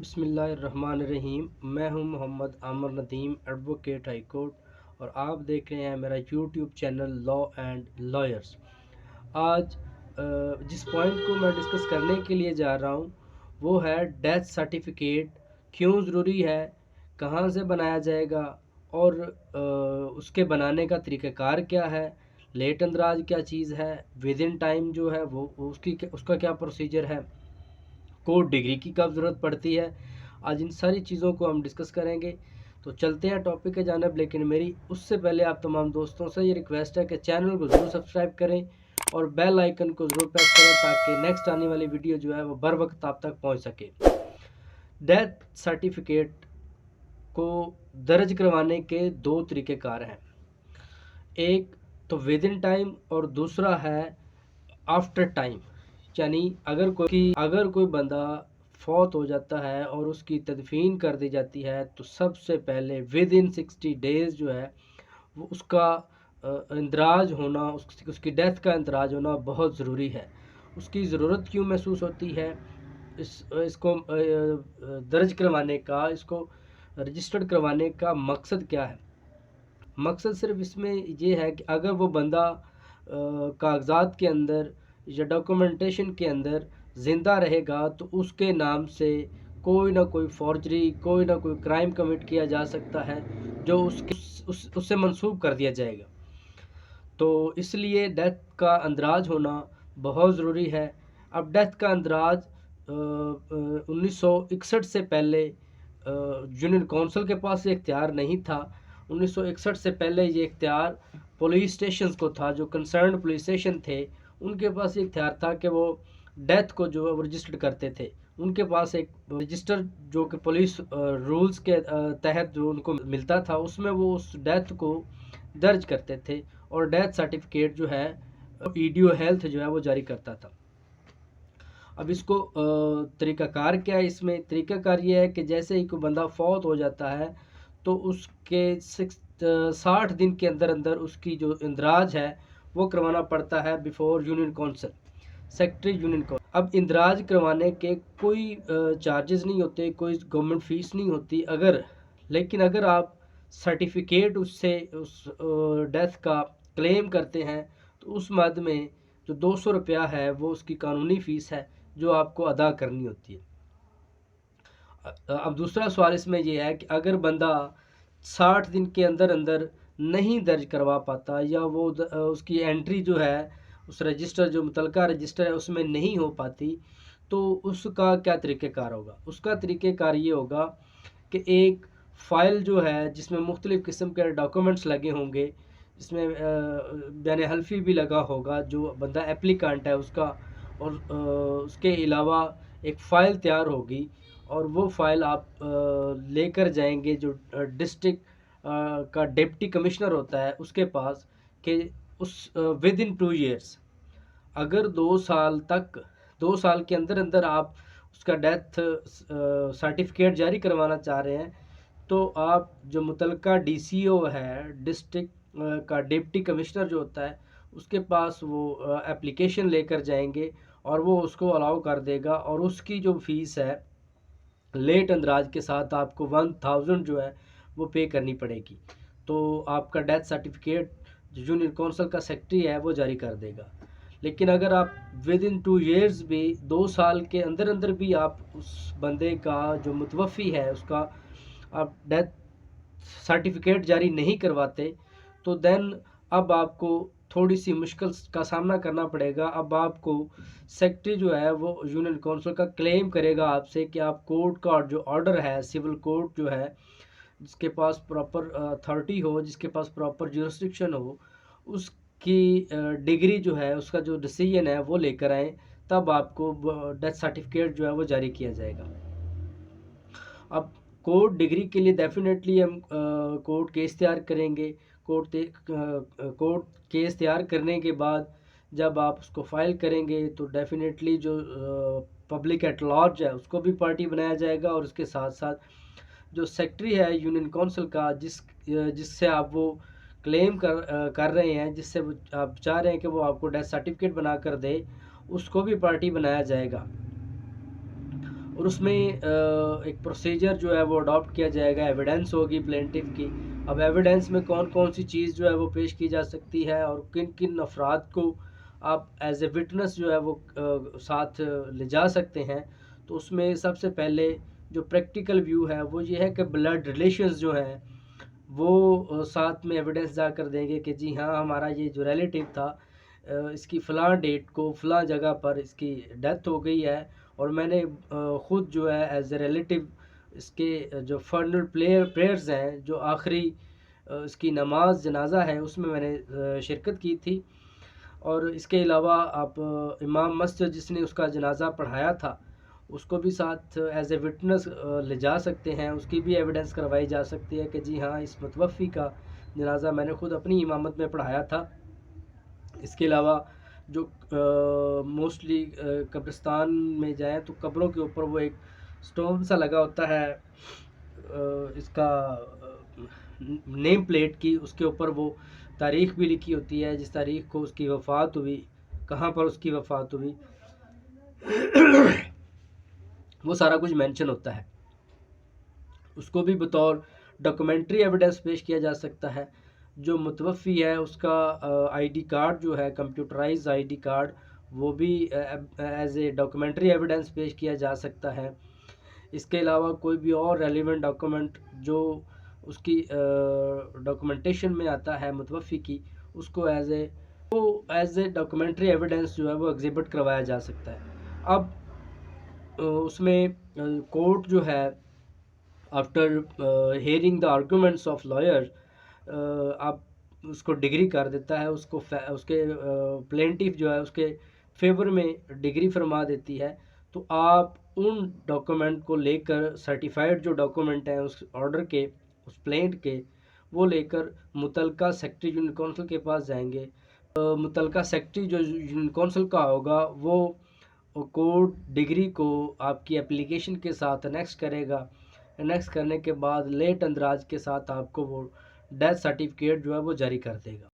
بسم اللہ الرحمن الرحیم۔ میں ہوں محمد عامر ندیم، ایڈوکیٹ ہائی کورٹ، اور آپ دیکھ رہے ہیں میرا YouTube channel law and lawyers. آج جس پوائنٹ کو میں ڈسکس کرنے کے لیے جا رہا ہوں وہ ہے ڈیتھ سرٹیفکیٹ کیوں ضروری ہے، کہاں سے بنایا جائے گا، اور اس کے بنانے کا طریقہ کار کیا ہے، لیٹ اندراج کیا چیز ہے، ود ان ٹائم جو ہے وہ اس کا کیا پروسیجر ہے، کورٹ ڈگری کی کب ضرورت پڑتی ہے۔ آج ان ساری چیزوں کو ہم ڈسکس کریں گے، تو چلتے ہیں ٹاپک کی جانب۔ لیکن میری اس سے پہلے آپ تمام دوستوں سے یہ ریکویسٹ ہے کہ چینل کو ضرور سبسکرائب کریں اور بیل آئیکن کو ضرور پریس کریں تاکہ نیکسٹ آنے والی ویڈیو جو ہے وہ بر وقت آپ تک پہنچ سکے۔ ڈیتھ سرٹیفکیٹ کو درج کروانے کے دو طریقہ کار ہیں، ایک تو ود ان ٹائم اور دوسرا ہے آفٹر ٹائم۔ یعنی اگر کوئی بندہ فوت ہو جاتا ہے اور اس کی تدفین کر دی جاتی ہے تو سب سے پہلے ود ان 60 ڈیز جو ہے وہ اس کا اندراج ہونا، اس کی ڈیتھ کا اندراج ہونا بہت ضروری ہے۔ اس کی ضرورت کیوں محسوس ہوتی ہے، اس کو درج کروانے کا، اس کو رجسٹرڈ کروانے کا مقصد کیا ہے؟ مقصد صرف اس میں یہ ہے کہ اگر وہ بندہ کاغذات کے اندر یا ڈاکومنٹیشن کے اندر زندہ رہے گا تو اس کے نام سے کوئی نہ کوئی فورجری، کوئی نہ کوئی کرائم کمٹ کیا جا سکتا ہے جو اس سے منسوب کر دیا جائے گا۔ تو اس لیے ڈیتھ کا اندراج ہونا بہت ضروری ہے۔ اب ڈیتھ کا اندراج 1961 سے پہلے یونین کونسل کے پاس یہ اختیار نہیں تھا۔ 1961 سے پہلے یہ اختیار پولیس اسٹیشنز کو تھا، جو کنسرنڈ پولیس اسٹیشن تھے ان کے پاس یہ اختیار تھا کہ وہ ڈیتھ کو جو ہے وہ رجسٹر کرتے تھے۔ ان کے پاس ایک رجسٹر جو کہ پولیس رولز کے تحت جو ان کو ملتا تھا، اس میں وہ اس ڈیتھ کو درج کرتے تھے اور ڈیتھ سرٹیفکیٹ جو ہے ایڈیو ہیلتھ جو ہے وہ جاری کرتا تھا۔ اب اس کو طریقہ کار کیا ہے؟ اس میں طریقہ کار یہ ہے کہ جیسے ہی کوئی بندہ فوت ہو جاتا ہے تو اس کے 60 دن کے اندر اندر اس کی جو اندراج ہے وہ کروانا پڑتا ہے before union council, secretary union council. اب اندراج کروانے کے کوئی چارجز نہیں ہوتے، کوئی گورنمنٹ فیس نہیں ہوتی، لیکن اگر آپ سرٹیفکیٹ اس ڈیتھ کا کلیم کرتے ہیں تو اس مد میں جو 200 روپیہ ہے وہ اس کی قانونی فیس ہے جو آپ کو ادا کرنی ہوتی ہے۔ اب دوسرا سوال اس میں یہ ہے کہ اگر بندہ 60 دن کے اندر اندر نہیں درج کروا پاتا یا وہ اس کی انٹری جو ہے اس رجسٹر، جو متعلقہ رجسٹر ہے، اس میں نہیں ہو پاتی تو اس کا کیا طریقہ کار ہوگا؟ اس کا طریقہ کار یہ ہوگا کہ ایک فائل جو ہے جس میں مختلف قسم کے ڈاکومنٹس لگے ہوں گے، جس میں بیان حلفی بھی لگا ہوگا جو بندہ اپلیکانٹ ہے اس کا، اور اس کے علاوہ ایک فائل تیار ہوگی اور وہ فائل آپ لے کر جائیں گے جو ڈسٹرکٹ کا ڈپٹی کمشنر ہوتا ہے اس کے پاس، کہ اس ود ان 2 ایئرس اگر 2 سال کے اندر اندر آپ اس کا ڈیتھ سرٹیفکیٹ جاری کروانا چاہ رہے ہیں تو آپ جو متعلقہ ڈی سی او ہے، ڈسٹرکٹ کا ڈپٹی کمشنر جو ہوتا ہے، اس کے پاس وہ اپلیکیشن لے کر جائیں گے اور وہ اس کو الاؤ کر دے گا، اور اس کی جو فیس ہے لیٹ اندراج کے ساتھ آپ کو 1000 جو ہے وہ پے کرنی پڑے گی، تو آپ کا ڈیتھ سرٹیفکیٹ جو یونین کونسل کا سیکرٹری ہے وہ جاری کر دے گا۔ لیکن اگر آپ ود ان 2 ایئرز بھی 2 سال کے اندر اندر بھی آپ اس بندے کا جو متوفی ہے اس کا آپ ڈیتھ سرٹیفکیٹ جاری نہیں کرواتے تو دین اب آپ کو تھوڑی سی مشکل کا سامنا کرنا پڑے گا۔ اب آپ کو سیکرٹری جو ہے وہ یونین کونسل کا کلیم کرے گا آپ سے کہ آپ کورٹ کا جو آرڈر ہے، سول کورٹ جو ہے جس کے پاس پراپر اتھارٹی ہو، جس کے پاس پراپر جورسڈکشن ہو، اس کی ڈگری جو ہے، اس کا جو ڈیسیژن ہے وہ لے کر آئیں، تب آپ کو ڈیتھ سرٹیفکیٹ جو ہے وہ جاری کیا جائے گا۔ اب کورٹ ڈگری کے لیے ڈیفینیٹلی ہم کورٹ کیس تیار کریں گے۔ کورٹ کیس تیار کرنے کے بعد جب آپ اس کو فائل کریں گے تو ڈیفینیٹلی جو پبلک ایٹ لارج ہے اس کو بھی پارٹی بنایا جائے گا، اور اس کے ساتھ ساتھ جو سیکرٹری ہے یونین کونسل کا جس سے آپ وہ کلیم کر رہے ہیں، جس سے آپ چاہ رہے ہیں کہ وہ آپ کو ڈیتھ سرٹیفکیٹ بنا کر دے، اس کو بھی پارٹی بنایا جائے گا۔ اور اس میں ایک پروسیجر جو ہے وہ اڈاپٹ کیا جائے گا، ایویڈنس ہوگی پلینٹف کی۔ اب ایویڈنس میں کون کون سی چیز جو ہے وہ پیش کی جا سکتی ہے اور کن کن افراد کو آپ ایز اے وٹنس جو ہے وہ ساتھ لے جا سکتے ہیں۔ تو اس میں سب سے پہلے جو پریکٹیکل ویو ہے وہ یہ ہے کہ بلڈ ریلیشنز جو ہیں وہ ساتھ میں ایویڈنس جا کر دیں گے کہ جی ہاں ہمارا یہ جو ریلیٹیو تھا اس کی فلاں ڈیٹ کو فلاں جگہ پر اس کی ڈیتھ ہو گئی ہے، اور میں نے خود جو ہے ایز اے ریلیٹیو اس کے جو فرنل پریئرز ہیں، جو آخری اس کی نماز جنازہ ہے، اس میں میں نے شرکت کی تھی۔ اور اس کے علاوہ آپ امام مسجد جس نے اس کا جنازہ پڑھایا تھا اس کو بھی ساتھ ایز اے وٹنس لے جا سکتے ہیں، اس کی بھی ایویڈنس کروائی جا سکتی ہے کہ جی ہاں اس متوفی کا جنازہ میں نے خود اپنی امامت میں پڑھایا تھا۔ اس کے علاوہ جو موسٹلی قبرستان میں جائیں تو قبروں کے اوپر وہ ایک سٹون سا لگا ہوتا ہے اس کا نیم پلیٹ کی، اس کے اوپر وہ تاریخ بھی لکھی ہوتی ہے، جس تاریخ کو اس کی وفات ہوئی، کہاں پر اس کی وفات ہوئی، وہ سارا کچھ مینشن ہوتا ہے۔ اس کو بھی بطور ڈاکومنٹری ایویڈنس پیش کیا جا سکتا ہے۔ جو متوفی ہے اس کا آئی ڈی کارڈ جو ہے کمپیوٹرائز آئی ڈی کارڈ، وہ بھی ایز اے ڈاکومنٹری ایویڈنس پیش کیا جا سکتا ہے۔ اس کے علاوہ کوئی بھی اور ریلیونٹ ڈاکومنٹ جو اس کی ڈاکومنٹیشن میں آتا ہے متوفی کی، اس کو ایز اے ڈاکومنٹری ایویڈنس جو ہے وہ ایگزیبٹ کروایا جا سکتا ہے۔ اب اس میں کورٹ جو ہے after hearing the arguments of lawyer آپ اس کو ڈگری کر دیتا ہے، اس کو اس کے پلینٹیف جو ہے اس کے فیور میں ڈگری فرما دیتی ہے۔ تو آپ ان ڈاکومنٹ کو لے کر سرٹیفائڈ جو ڈاکومنٹ ہیں اس آرڈر کے، اس پلینٹ کے، وہ لے کر متعلقہ سیکٹری یونین کونسل کے پاس جائیں گے۔ متعلقہ سیکٹری جو یونین کونسل کا ہوگا وہ کورٹ ڈگری کو آپ کی اپلیکیشن کے ساتھ انیکس کرے گا۔ انیکس کرنے کے بعد لیٹ اندراج کے ساتھ آپ کو وہ ڈیتھ سرٹیفکیٹ جو ہے وہ جاری کر دے گا۔